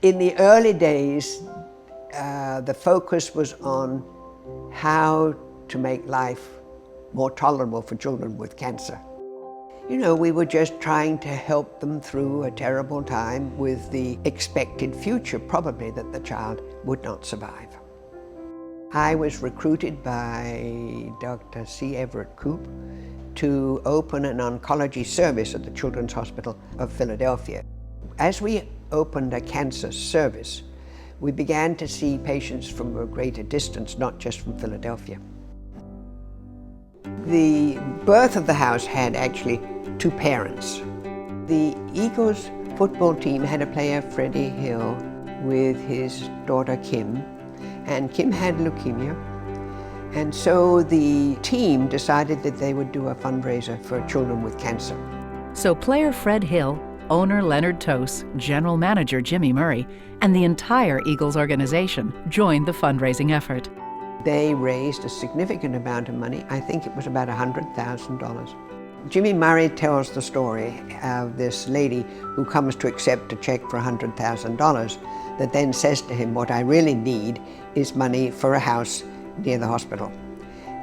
In the early days, the focus was on how to make life more tolerable for children with cancer. You know, we were just trying to help them through a terrible time with the expected future, probably, that the child would not survive. I was recruited by Dr. C. Everett Koop to open an oncology service at the Children's Hospital of Philadelphia. As we opened a cancer service, we began to see patients from a greater distance, not just from Philadelphia. The birth of the house had actually two parents. The Eagles football team had a player, Freddie Hill, with his daughter Kim, and Kim had leukemia. And so the team decided that they would do a fundraiser for children with cancer. So player Fred Hill, owner Leonard Tose, general manager Jimmy Murray, and the entire Eagles organization joined the fundraising effort. They raised a significant amount of money. I think it was about $100,000. Jimmy Murray tells the story of this lady who comes to accept a check for $100,000 that then says to him, "What I really need is money for a house near the hospital."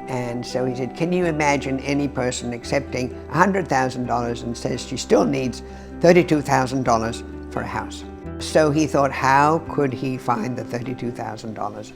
And so he said, "Can you imagine any person accepting $100,000 and says she still needs $32,000 for a house?" So he thought, how could he find the $32,000?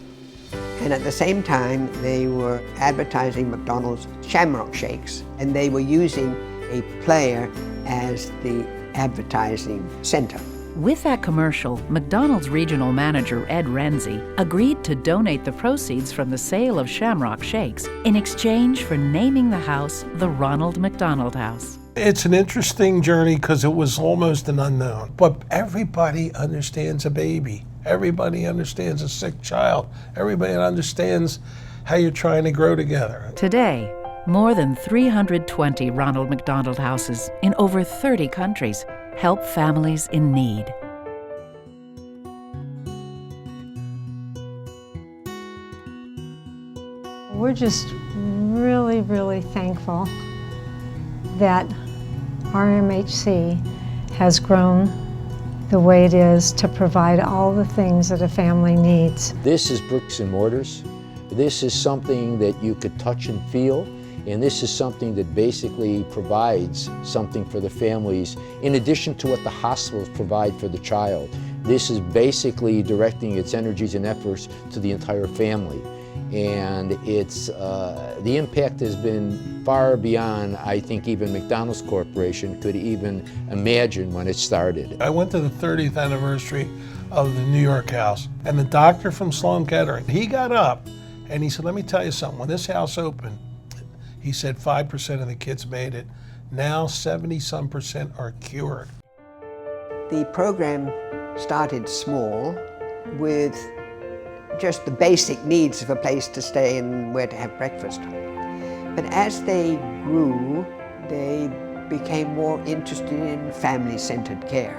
And at the same time, they were advertising McDonald's Shamrock Shakes, and they were using a player as the advertising center. With that commercial, McDonald's regional manager Ed Renzi agreed to donate the proceeds from the sale of Shamrock Shakes in exchange for naming the house the Ronald McDonald House. It's an interesting journey because it was almost an unknown, but everybody understands a baby. Everybody understands a sick child. Everybody understands how you're trying to grow together. Today, more than 320 Ronald McDonald houses in over 30 countries help families in need. We're just really, really thankful that RMHC has grown the way it is to provide all the things that a family needs. This is bricks and mortars. This is something that you could touch and feel, and this is something that basically provides something for the families in addition to what the hospitals provide for the child. This is basically directing its energies and efforts to the entire family. And it's, the impact has been far beyond, I think, even McDonald's Corporation could even imagine when it started. I went to the 30th anniversary of the New York house, and the doctor from Sloan Kettering, he got up and he said, "Let me tell you something, when this house opened," he said 5% of the kids made it. Now 70-some% are cured. The program started small with just the basic needs of a place to stay and where to have breakfast. But as they grew, they became more interested in family-centered care.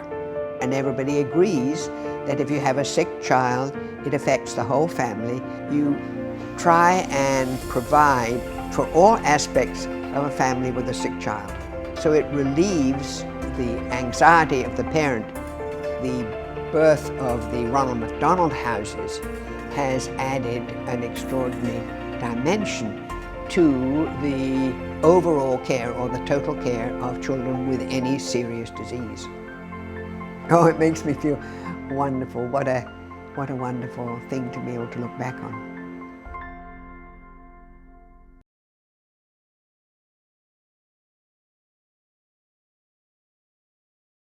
And everybody agrees that if you have a sick child, it affects the whole family. You try and provide for all aspects of a family with a sick child. So it relieves the anxiety of the parent. The birth of the Ronald McDonald houses has added an extraordinary dimension to the overall care or the total care of children with any serious disease. Oh, it makes me feel wonderful. What a wonderful thing to be able to look back on.